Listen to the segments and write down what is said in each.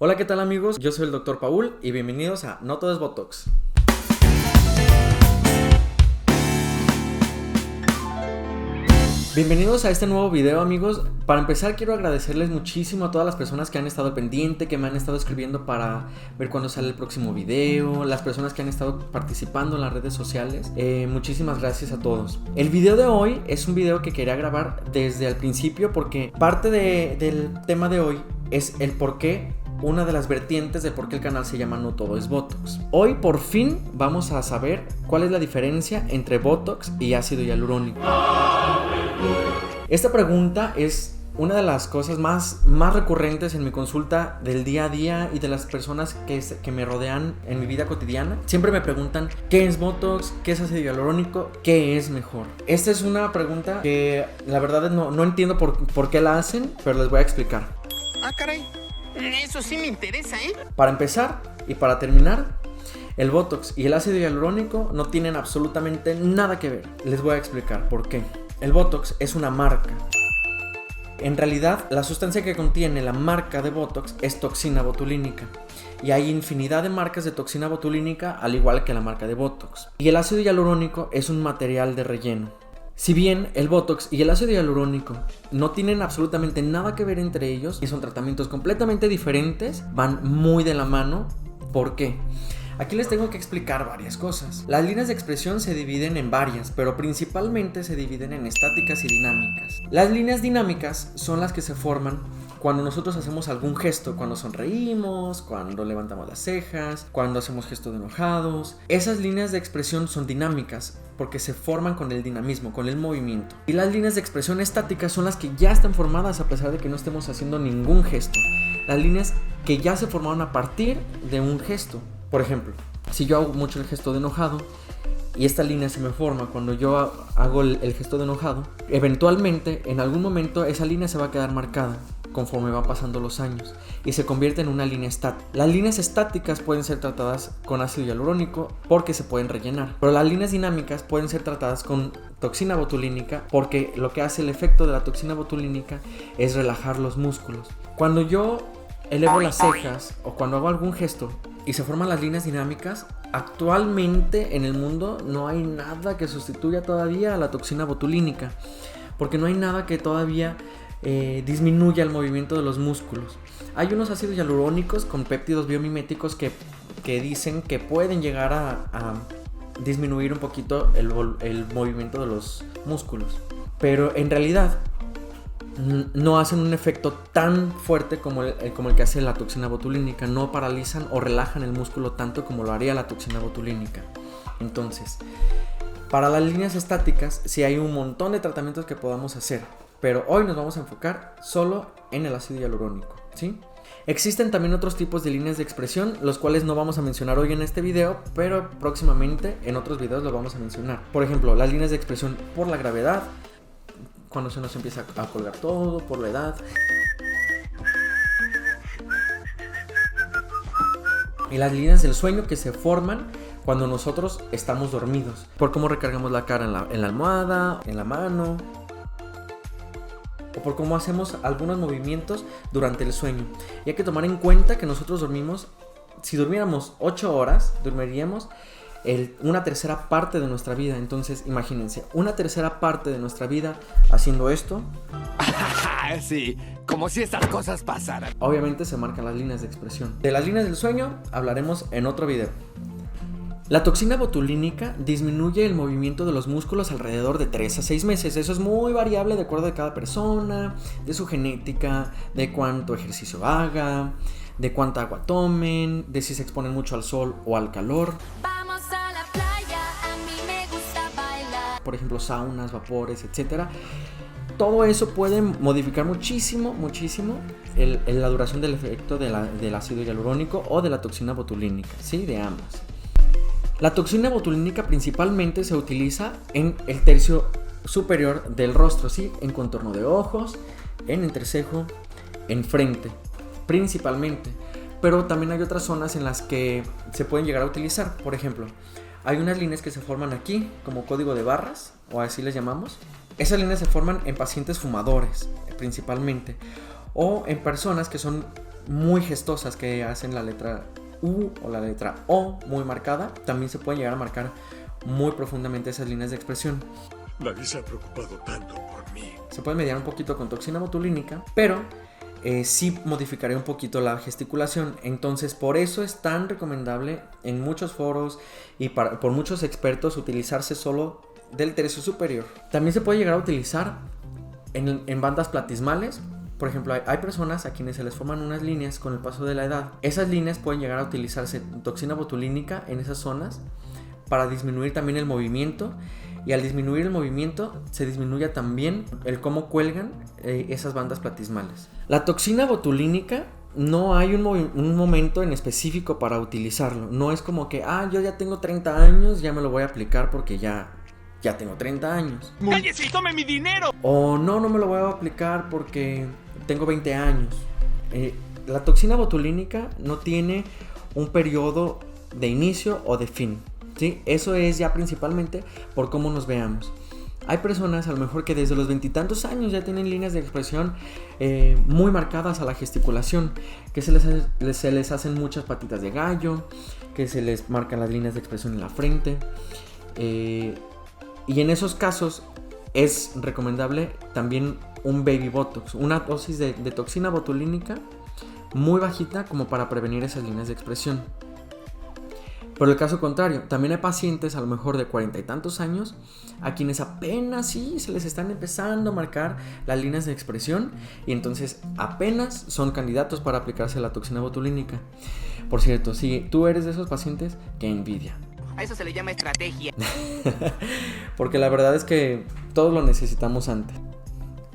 Hola, ¿qué tal amigos? Yo soy el Dr. Paul y bienvenidos a No Todo es Botox. Bienvenidos a este nuevo video, amigos. Para empezar, quiero agradecerles muchísimo a todas las personas que han estado al pendiente, que me han estado escribiendo para ver cuándo sale el próximo video, las personas que han estado participando en las redes sociales. Muchísimas gracias a todos. El video de hoy es un video que quería grabar desde el principio porque parte del tema de hoy es el por qué, una de las vertientes del por qué el canal se llama No Todo es Botox. Hoy por fin vamos a saber cuál es la diferencia entre Botox y ácido hialurónico. Esta pregunta es una de las cosas más recurrentes en mi consulta del día a día y de las personas que me rodean en mi vida cotidiana. Siempre me preguntan ¿qué es Botox? ¿Qué es ácido hialurónico? ¿Qué es mejor? Esta es una pregunta que la verdad no entiendo por qué la hacen, pero les voy a explicar. Ah, caray, eso sí me interesa, ¿eh? Para empezar y para terminar, el Botox y el ácido hialurónico no tienen absolutamente nada que ver. Les voy a explicar por qué. El Botox es una marca. En realidad, la sustancia que contiene la marca de Botox es toxina botulínica. Y hay infinidad de marcas de toxina botulínica, al igual que la marca de Botox. Y el ácido hialurónico es un material de relleno. Si bien el Botox y el ácido hialurónico no tienen absolutamente nada que ver entre ellos y son tratamientos completamente diferentes, van muy de la mano. ¿Por qué? Aquí les tengo que explicar varias cosas. Las líneas de expresión se dividen en varias, pero principalmente se dividen en estáticas y dinámicas. Las líneas dinámicas son las que se forman cuando nosotros hacemos algún gesto, cuando sonreímos, cuando levantamos las cejas, cuando hacemos gestos de enojados. Esas líneas de expresión son dinámicas porque se forman con el dinamismo, con el movimiento. Y las líneas de expresión estáticas son las que ya están formadas a pesar de que no estemos haciendo ningún gesto. Las líneas que ya se formaron a partir de un gesto. Por ejemplo, si yo hago mucho el gesto de enojado y esta línea se me forma cuando yo hago el gesto de enojado, eventualmente, en algún momento, esa línea se va a quedar marcada conforme van pasando los años y se convierte en una línea estática. Las líneas estáticas pueden ser tratadas con ácido hialurónico porque se pueden rellenar, pero las líneas dinámicas pueden ser tratadas con toxina botulínica porque lo que hace el efecto de la toxina botulínica es relajar los músculos. Cuando yo elevo las cejas o cuando hago algún gesto y se forman las líneas dinámicas, actualmente en el mundo no hay nada que sustituya todavía a la toxina botulínica, porque no hay nada que todavía disminuya el movimiento de los músculos. Hay unos ácidos hialurónicos con péptidos biomiméticos que dicen que pueden llegar a disminuir un poquito el movimiento de los músculos, pero en realidad no hacen un efecto tan fuerte como el que hace la toxina botulínica. No paralizan o relajan el músculo tanto como lo haría la toxina botulínica. Entonces, para las líneas estáticas sí hay un montón de tratamientos que podamos hacer, pero hoy nos vamos a enfocar solo en el ácido hialurónico, ¿sí? Existen también otros tipos de líneas de expresión, los cuales no vamos a mencionar hoy en este video, pero próximamente en otros videos los vamos a mencionar. Por ejemplo, las líneas de expresión por la gravedad, cuando se nos empieza a colgar todo, por la edad. Y las líneas del sueño que se forman cuando nosotros estamos dormidos, por cómo recargamos la cara en la almohada, en la mano, o por cómo hacemos algunos movimientos durante el sueño. Y hay que tomar en cuenta que nosotros dormimos, si durmiéramos 8 horas, dormiríamos una tercera parte de nuestra vida. Entonces imagínense, una tercera parte de nuestra vida haciendo esto. Sí, como si estas cosas pasaran. Obviamente se marcan las líneas de expresión. De las líneas del sueño hablaremos en otro video. La toxina botulínica disminuye el movimiento de los músculos alrededor de 3 a 6 meses. Eso es muy variable de acuerdo a cada persona, de su genética, de cuánto ejercicio haga, de cuánta agua tomen, de si se exponen mucho al sol o al calor. Por ejemplo, saunas, vapores, etc. Todo eso puede modificar muchísimo la duración del efecto del ácido hialurónico o de la toxina botulínica, ¿sí? De ambas. La toxina botulínica principalmente se utiliza en el tercio superior del rostro, ¿sí? En contorno de ojos, en entrecejo, en frente, principalmente. Pero también hay otras zonas en las que se pueden llegar a utilizar. Por ejemplo, hay unas líneas que se forman aquí como código de barras, o así les llamamos. Esas líneas se forman en pacientes fumadores, principalmente, o en personas que son muy gestosas que hacen la letra U o la letra O muy marcada, también se pueden llegar a marcar muy profundamente esas líneas de expresión. Nadie se ha preocupado tanto por mí. Se puede mediar un poquito con toxina botulínica, pero sí modificaría un poquito la gesticulación. Entonces, por eso es tan recomendable en muchos foros y por muchos expertos utilizarse solo del tercio superior. También se puede llegar a utilizar en bandas platismales. Por ejemplo, hay personas a quienes se les forman unas líneas con el paso de la edad. Esas líneas pueden llegar a utilizarse toxina botulínica en esas zonas para disminuir también el movimiento. Y al disminuir el movimiento, se disminuye también el cómo cuelgan esas bandas platismales. La toxina botulínica, no hay un momento en específico para utilizarlo. No es como que, yo ya tengo 30 años, ya me lo voy a aplicar porque ya tengo 30 años. ¡Cállese y tome mi dinero! O no me lo voy a aplicar porque tengo 20 años. La toxina botulínica no tiene un periodo de inicio o de fin. ¿Sí? Eso es ya principalmente por cómo nos veamos. Hay personas a lo mejor que desde los 20 y tantos años ya tienen líneas de expresión muy marcadas a la gesticulación, que se les hacen muchas patitas de gallo, que se les marcan las líneas de expresión en la frente, y en esos casos es recomendable también un baby botox, una dosis de toxina botulínica muy bajita como para prevenir esas líneas de expresión. Por el caso contrario, también hay pacientes a lo mejor de 40 y tantos años a quienes apenas se les están empezando a marcar las líneas de expresión y entonces apenas son candidatos para aplicarse la toxina botulínica. Por cierto, si tú eres de esos pacientes, qué envidia. A eso se le llama estrategia. Porque la verdad es que todos lo necesitamos antes.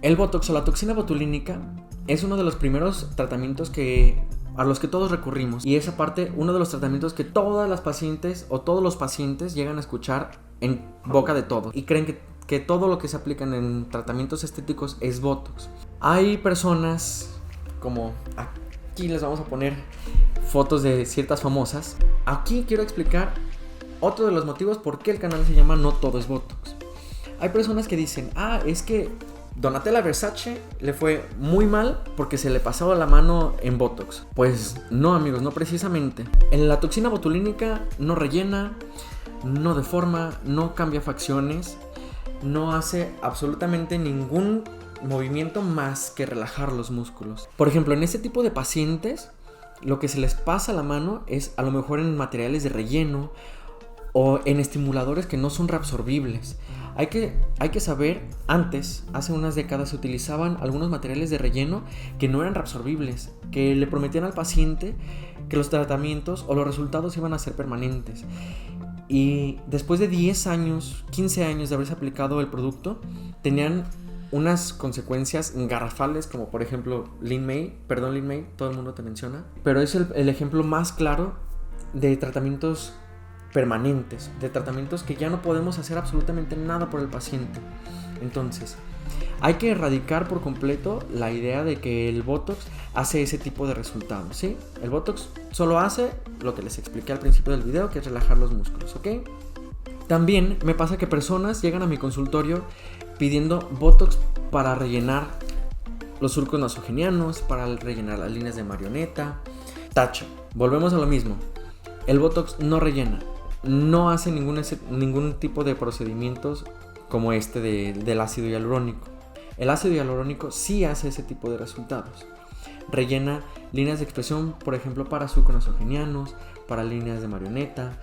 El botox o la toxina botulínica es uno de los primeros tratamientos a los que todos recurrimos. Y es aparte uno de los tratamientos que todas las pacientes o todos los pacientes llegan a escuchar en boca de todos. Y creen que todo lo que se aplican en tratamientos estéticos es botox. Hay personas, como aquí les vamos a poner fotos de ciertas famosas. Aquí quiero explicar otro de los motivos por qué el canal se llama No Todo es Botox. Hay personas que dicen, es que Donatella Versace le fue muy mal porque se le pasaba la mano en botox. Pues no, amigos, no precisamente. En la toxina botulínica no rellena, no deforma, no cambia facciones, no hace absolutamente ningún movimiento más que relajar los músculos. Por ejemplo, en este tipo de pacientes, lo que se les pasa la mano es a lo mejor en materiales de relleno o en estimuladores que no son reabsorbibles. Hay que saber, hace unas décadas se utilizaban algunos materiales de relleno que no eran reabsorbibles, que le prometían al paciente que los tratamientos o los resultados iban a ser permanentes. Y después de 10 años, 15 años de haberse aplicado el producto, tenían unas consecuencias garrafales, como por ejemplo Lin May, todo el mundo te menciona, pero es el ejemplo más claro de tratamientos permanentes, de tratamientos que ya no podemos hacer absolutamente nada por el paciente. Entonces, hay que erradicar por completo la idea de que el botox hace ese tipo de resultados, ¿sí? El botox solo hace lo que les expliqué al principio del video, que es relajar los músculos, ¿ok? También me pasa que personas llegan a mi consultorio pidiendo botox para rellenar los surcos nasogenianos, para rellenar las líneas de marioneta. Tacho, volvemos a lo mismo. El botox no rellena, no hace ningún tipo de procedimientos como del ácido hialurónico. El ácido hialurónico sí hace ese tipo de resultados. Rellena líneas de expresión, por ejemplo, para surcos nasogenianos, para líneas de marioneta,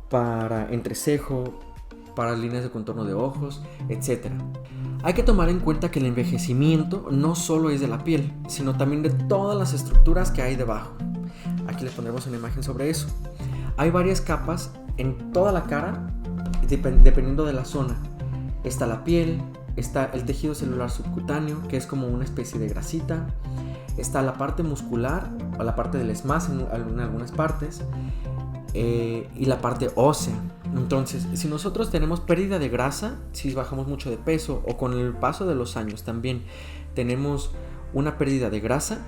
para entrecejo, para líneas de contorno de ojos, etc. Hay que tomar en cuenta que el envejecimiento no solo es de la piel, sino también de todas las estructuras que hay debajo. Aquí les pondremos una imagen sobre eso. Hay varias capas en toda la cara, dependiendo de la zona. Está la piel, está el tejido celular subcutáneo, que es como una especie de grasita. Está la parte muscular, o la parte del esmalte en algunas partes, y la parte ósea. Entonces, si nosotros tenemos pérdida de grasa, si bajamos mucho de peso, o con el paso de los años también tenemos una pérdida de grasa,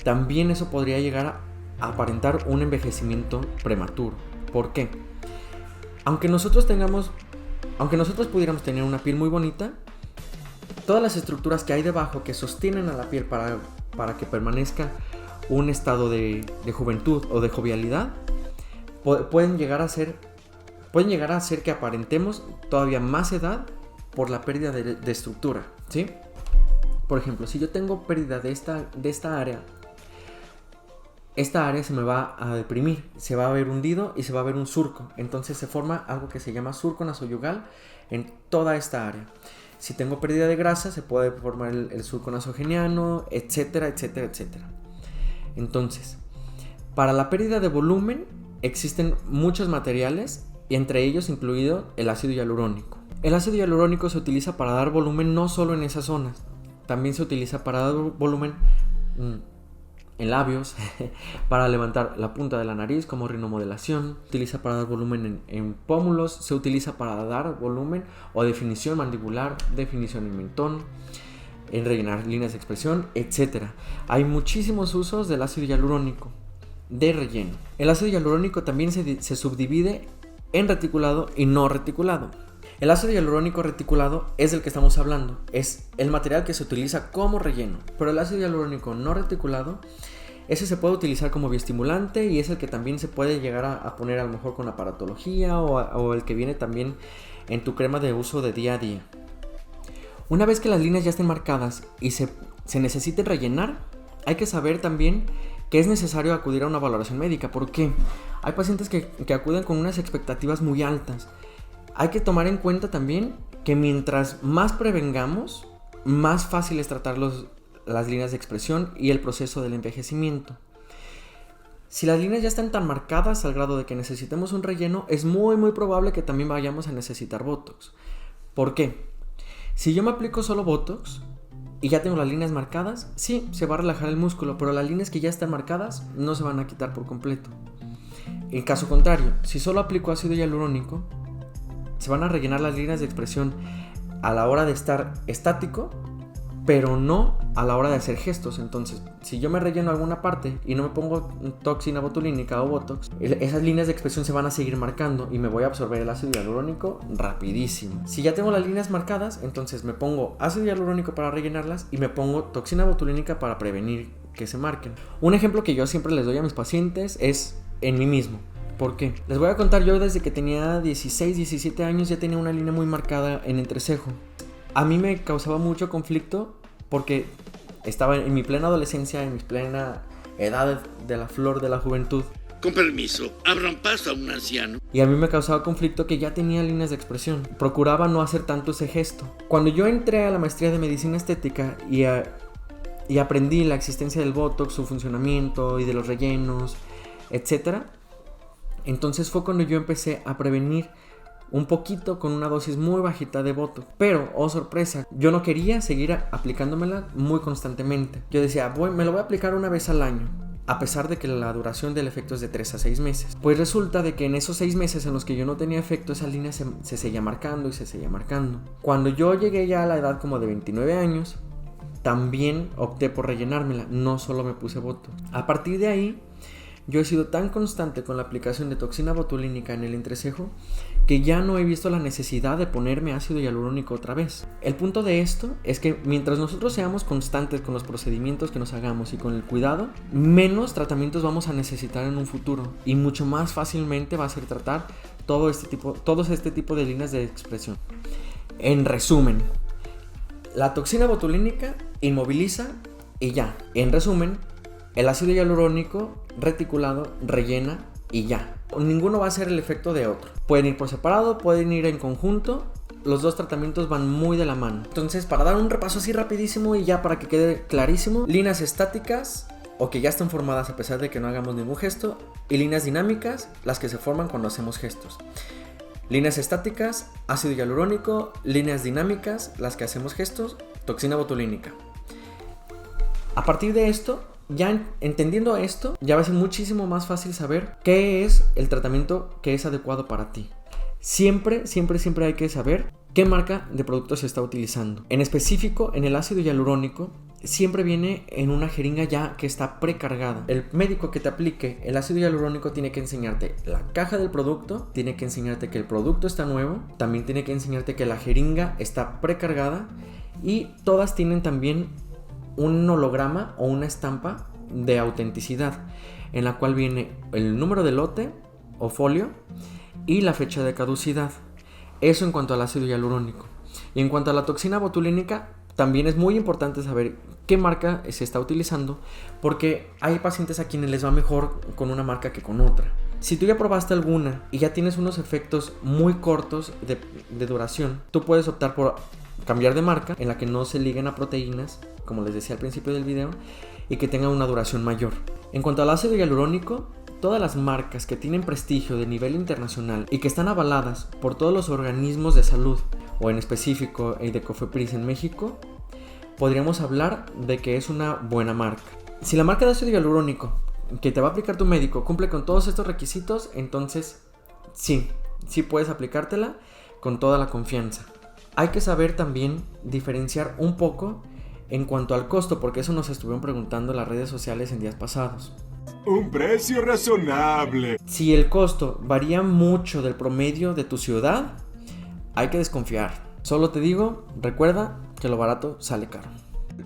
también eso podría llegar a aparentar un envejecimiento prematuro. ¿Por qué? Aunque nosotros pudiéramos tener una piel muy bonita, todas las estructuras que hay debajo que sostienen a la piel para que permanezca un estado de juventud o de jovialidad, pueden llegar a hacer que aparentemos todavía más edad por la pérdida de estructura, ¿sí? Por ejemplo, si yo tengo pérdida de esta área se me va a deprimir, se va a ver hundido y se va a ver un surco. Entonces se forma algo que se llama surco nasoyugal en toda esta área. Si tengo pérdida de grasa, se puede formar el surco nasogeniano, etcétera, etcétera, etcétera. Entonces, para la pérdida de volumen existen muchos materiales, y entre ellos incluido el ácido hialurónico. El ácido hialurónico se utiliza para dar volumen no solo en esas zonas, también se utiliza para dar volumen en labios, para levantar la punta de la nariz como rinomodelación, se utiliza para dar volumen en pómulos, se utiliza para dar volumen o definición mandibular, definición en mentón, en rellenar líneas de expresión, etc. Hay muchísimos usos del ácido hialurónico de relleno. El ácido hialurónico también se subdivide en reticulado y no reticulado. El ácido hialurónico reticulado es del que estamos hablando, es el material que se utiliza como relleno, pero el ácido hialurónico no reticulado, ese se puede utilizar como bioestimulante y es el que también se puede llegar a poner a lo mejor con aparatología o el que viene también en tu crema de uso de día a día. Una vez que las líneas ya estén marcadas y se necesite rellenar, hay que saber también que es necesario acudir a una valoración médica. ¿Por qué? Hay pacientes que acuden con unas expectativas muy altas. Hay que tomar en cuenta también que mientras más prevengamos, más fácil es tratar las líneas de expresión y el proceso del envejecimiento. Si las líneas ya están tan marcadas al grado de que necesitemos un relleno, es muy probable que también vayamos a necesitar Botox. ¿Por qué? Si yo me aplico solo Botox y ya tengo las líneas marcadas, sí, se va a relajar el músculo, pero las líneas que ya están marcadas no se van a quitar por completo. En caso contrario, si solo aplico ácido hialurónico, se van a rellenar las líneas de expresión a la hora de estar estático, pero no a la hora de hacer gestos. Entonces, si yo me relleno alguna parte y no me pongo toxina botulínica o Botox, esas líneas de expresión se van a seguir marcando y me voy a absorber el ácido hialurónico rapidísimo. Si ya tengo las líneas marcadas, entonces me pongo ácido hialurónico para rellenarlas y me pongo toxina botulínica para prevenir que se marquen. Un ejemplo que yo siempre les doy a mis pacientes es en mí mismo. ¿Por qué? Les voy a contar, yo desde que tenía 16, 17 años ya tenía una línea muy marcada en entrecejo. A mí me causaba mucho conflicto porque estaba en mi plena adolescencia, en mi plena edad de la flor de la juventud. Con permiso, abran paso a un anciano. Y a mí me causaba conflicto que ya tenía líneas de expresión. Procuraba no hacer tanto ese gesto. Cuando yo entré a la maestría de medicina estética y aprendí la existencia del Botox, su funcionamiento y de los rellenos, etc., entonces fue cuando yo empecé a prevenir un poquito con una dosis muy bajita de Botox. Pero, oh sorpresa, yo no quería seguir aplicándomela muy constantemente. Yo decía, me lo voy a aplicar una vez al año, a pesar de que la duración del efecto es de 3 a 6 meses. Pues resulta de que en esos 6 meses en los que yo no tenía efecto, esa línea se seguía marcando y se seguía marcando. Cuando yo llegué ya a la edad como de 29 años, también opté por rellenármela, no solo me puse Botox. A partir de ahí, yo he sido tan constante con la aplicación de toxina botulínica en el entrecejo que ya no he visto la necesidad de ponerme ácido hialurónico otra vez. El punto de esto es que mientras nosotros seamos constantes con los procedimientos que nos hagamos y con el cuidado, menos tratamientos vamos a necesitar en un futuro y mucho más fácilmente va a ser tratar todo este tipo de líneas de expresión. En resumen, la toxina botulínica inmoviliza y ya. En resumen, el ácido hialurónico reticulado rellena y ya. Ninguno va a hacer el efecto de otro. Pueden ir por separado, pueden ir en conjunto. Los dos tratamientos van muy de la mano. Entonces, para dar un repaso así rapidísimo y ya para que quede clarísimo: líneas estáticas o que ya están formadas a pesar de que no hagamos ningún gesto, y líneas dinámicas, las que se forman cuando hacemos gestos. Líneas estáticas, ácido hialurónico; líneas dinámicas, las que hacemos gestos, toxina botulínica. A partir de esto, ya entendiendo esto, ya va a ser muchísimo más fácil saber qué es el tratamiento que es adecuado para ti. Siempre hay que saber qué marca de producto se está utilizando. En específico, en el ácido hialurónico, siempre viene en una jeringa ya que está precargada. El médico que te aplique el ácido hialurónico tiene que enseñarte la caja del producto, tiene que enseñarte que el producto está nuevo, también tiene que enseñarte que la jeringa está precargada, y todas tienen también un holograma o una estampa de autenticidad, en la cual viene el número de lote o folio y la fecha de caducidad. Eso en cuanto al ácido hialurónico. Y en cuanto a la toxina botulínica, también es muy importante saber qué marca se está utilizando, porque hay pacientes a quienes les va mejor con una marca que con otra. Si tú ya probaste alguna y ya tienes unos efectos muy cortos de duración, tú puedes optar por cambiar de marca en la que no se liguen a proteínas, como les decía al principio del video, y que tenga una duración mayor. En cuanto al ácido hialurónico, todas las marcas que tienen prestigio de nivel internacional y que están avaladas por todos los organismos de salud, o en específico el de Cofepris en México, podríamos hablar de que es una buena marca. Si la marca de ácido hialurónico que te va a aplicar tu médico cumple con todos estos requisitos, entonces sí puedes aplicártela con toda la confianza. Hay que saber también diferenciar un poco en cuanto al costo, porque eso nos estuvieron preguntando en las redes sociales en días pasados. Un precio razonable. Si el costo varía mucho del promedio de tu ciudad, hay que desconfiar. Solo te digo, recuerda que lo barato sale caro.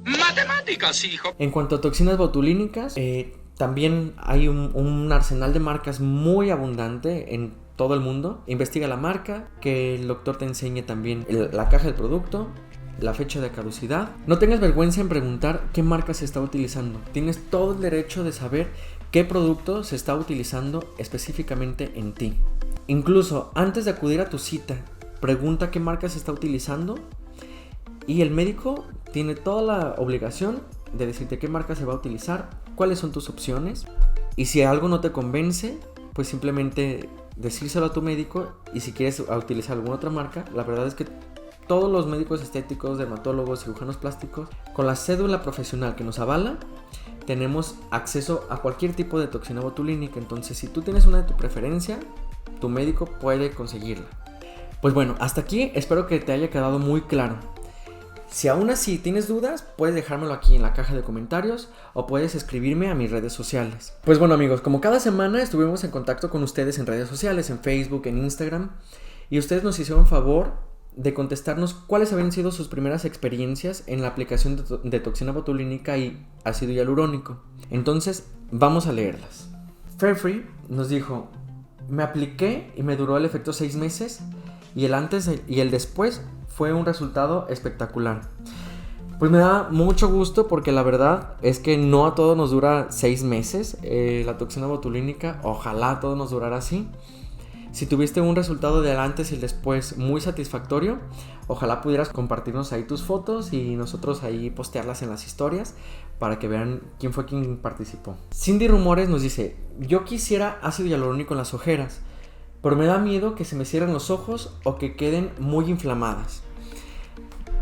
Matemáticas, hijo. En cuanto a toxinas botulínicas, también hay un arsenal de marcas muy abundante en todo el mundo. Investiga la marca, que el doctor te enseñe también la caja del producto, la fecha de caducidad. No tengas vergüenza en preguntar qué marca se está utilizando. Tienes todo el derecho de saber qué producto se está utilizando específicamente en ti. Incluso antes de acudir a tu cita, pregunta qué marca se está utilizando y el médico tiene toda la obligación de decirte qué marca se va a utilizar, cuáles son tus opciones, y si algo no te convence, pues simplemente decírselo a tu médico. Y si quieres utilizar alguna otra marca, la verdad es que todos los médicos estéticos, dermatólogos, cirujanos plásticos, con la cédula profesional que nos avala, tenemos acceso a cualquier tipo de toxina botulínica. Entonces, si tú tienes una de tu preferencia, tu médico puede conseguirla. Pues bueno, hasta aquí espero que te haya quedado muy claro. Si aún así tienes dudas, puedes dejármelo aquí en la caja de comentarios o puedes escribirme a mis redes sociales. Pues bueno amigos, como cada semana estuvimos en contacto con ustedes en redes sociales, en Facebook, en Instagram, y ustedes nos hicieron favor de contestarnos cuáles habían sido sus primeras experiencias en la aplicación de toxina botulínica y ácido hialurónico. Entonces, vamos a leerlas. Fairfree nos dijo: me apliqué y me duró el efecto 6 meses y el antes y el después fue un resultado espectacular. Pues me da mucho gusto, porque la verdad es que no a todos nos dura 6 meses la toxina botulínica. Ojalá a todos nos durara así. Si tuviste un resultado del antes y el después muy satisfactorio, ojalá pudieras compartirnos ahí tus fotos y nosotros ahí postearlas en las historias para que vean quién fue quien participó. Cindy Rumores nos dice: yo quisiera ácido hialurónico en las ojeras, pero me da miedo que se me cierren los ojos o que queden muy inflamadas.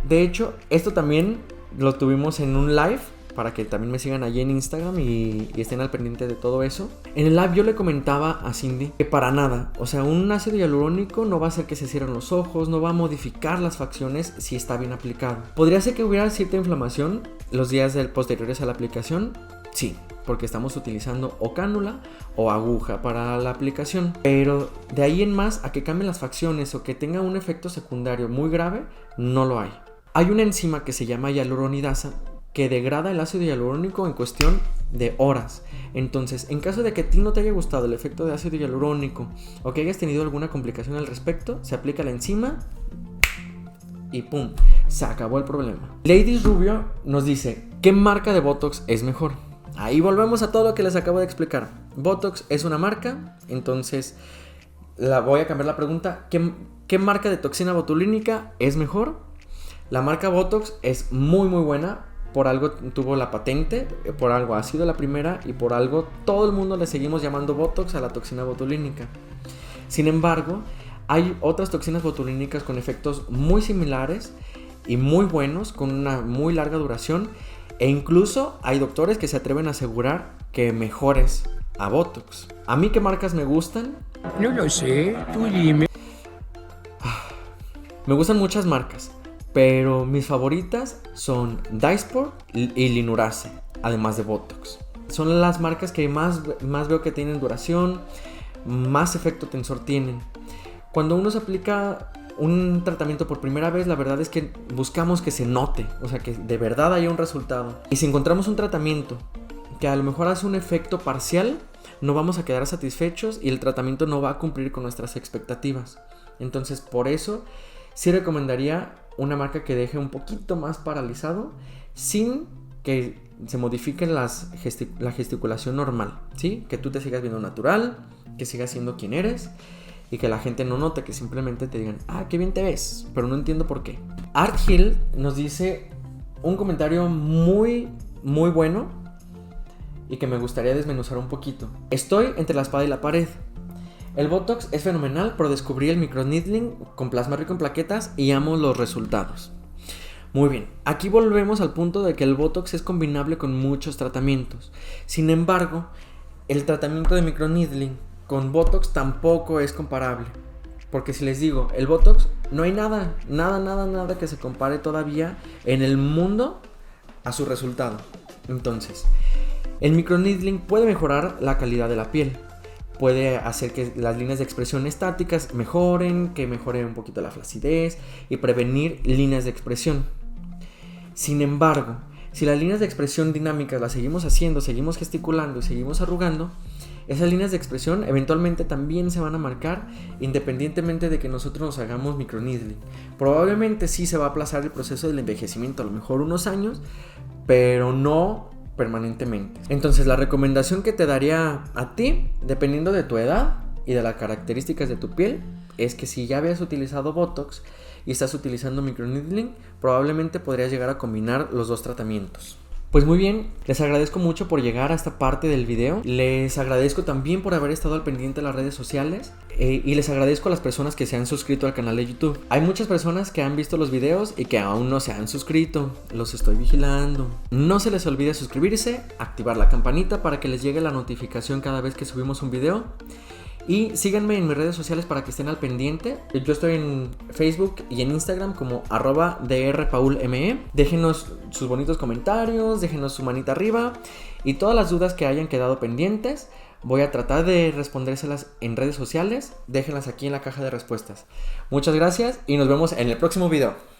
De hecho, esto también lo tuvimos en un live, para que también me sigan allí en Instagram y estén al pendiente de todo eso. En el live yo le comentaba a Cindy que para nada, o sea, un ácido hialurónico no va a hacer que se cierren los ojos, no va a modificar las facciones si está bien aplicado. ¿Podría ser que hubiera cierta inflamación los días posteriores a la aplicación? Sí, porque estamos utilizando o cánula o aguja para la aplicación. Pero de ahí en más, a que cambien las facciones o que tenga un efecto secundario muy grave, no lo hay. Hay una enzima que se llama hialuronidasa que degrada el ácido hialurónico en cuestión de horas. Entonces, en caso de que a ti no te haya gustado el efecto de ácido hialurónico o que hayas tenido alguna complicación al respecto, se aplica la enzima y ¡pum! Se acabó el problema. Ladies Rubio nos dice: ¿qué marca de Botox es mejor? Ahí volvemos a todo lo que les acabo de explicar. Botox es una marca, entonces voy a cambiar la pregunta. ¿Qué marca de toxina botulínica es mejor? La marca Botox es muy muy buena. Por algo tuvo la patente, por algo ha sido la primera y por algo todo el mundo le seguimos llamando Botox a la toxina botulínica. Sin embargo, hay otras toxinas botulínicas con efectos muy similares y muy buenos, con una muy larga duración, e incluso hay doctores que se atreven a asegurar que mejores a Botox. ¿A mí qué marcas me gustan? No lo sé, tú dime. Me gustan muchas marcas, pero mis favoritas son Dysport y Linurace, además de Botox. Son las marcas que más veo que tienen duración, más efecto tensor tienen. Cuando uno se aplica un tratamiento por primera vez, la verdad es que buscamos que se note, o sea, que de verdad haya un resultado. Y si encontramos un tratamiento que a lo mejor hace un efecto parcial, no vamos a quedar satisfechos y el tratamiento no va a cumplir con nuestras expectativas. Entonces, por eso sí recomendaría una marca que deje un poquito más paralizado sin que se modifique la gesticulación normal, ¿sí? Que tú te sigas viendo natural, que sigas siendo quien eres y que la gente no note, que simplemente te digan, ah, qué bien te ves, pero no entiendo por qué. Art Hill nos dice un comentario muy, muy bueno y que me gustaría desmenuzar un poquito. Estoy entre la espada y la pared. El Botox es fenomenal, pero descubrí el microneedling con plasma rico en plaquetas y amo los resultados. Muy bien, aquí volvemos al punto de que el Botox es combinable con muchos tratamientos. Sin embargo, el tratamiento de microneedling con Botox tampoco es comparable. Porque si les digo, el Botox, no hay nada que se compare todavía en el mundo a su resultado. Entonces, el microneedling puede mejorar la calidad de la piel. Puede hacer que las líneas de expresión estáticas mejoren, que mejore un poquito la flacidez y prevenir líneas de expresión. Sin embargo, si las líneas de expresión dinámicas las seguimos haciendo, seguimos gesticulando y seguimos arrugando, esas líneas de expresión eventualmente también se van a marcar independientemente de que nosotros nos hagamos microneedling. Probablemente sí se va a aplazar el proceso del envejecimiento, a lo mejor unos años, pero no permanentemente. Entonces la recomendación que te daría a ti, dependiendo de tu edad y de las características de tu piel, es que si ya habías utilizado Botox y estás utilizando microneedling, probablemente podrías llegar a combinar los dos tratamientos. Pues muy bien, les agradezco mucho por llegar a esta parte del video. Les agradezco también por haber estado al pendiente de las redes sociales. Y les agradezco a las personas que se han suscrito al canal de YouTube. Hay muchas personas que han visto los videos y que aún no se han suscrito. Los estoy vigilando. No se les olvide suscribirse, activar la campanita para que les llegue la notificación cada vez que subimos un video. Y síganme en mis redes sociales para que estén al pendiente. Yo estoy en Facebook y en Instagram como @drpaulme. Déjenos sus bonitos comentarios, déjenos su manita arriba. Y todas las dudas que hayan quedado pendientes, voy a tratar de respondérselas en redes sociales. Déjenlas aquí en la caja de respuestas. Muchas gracias y nos vemos en el próximo video.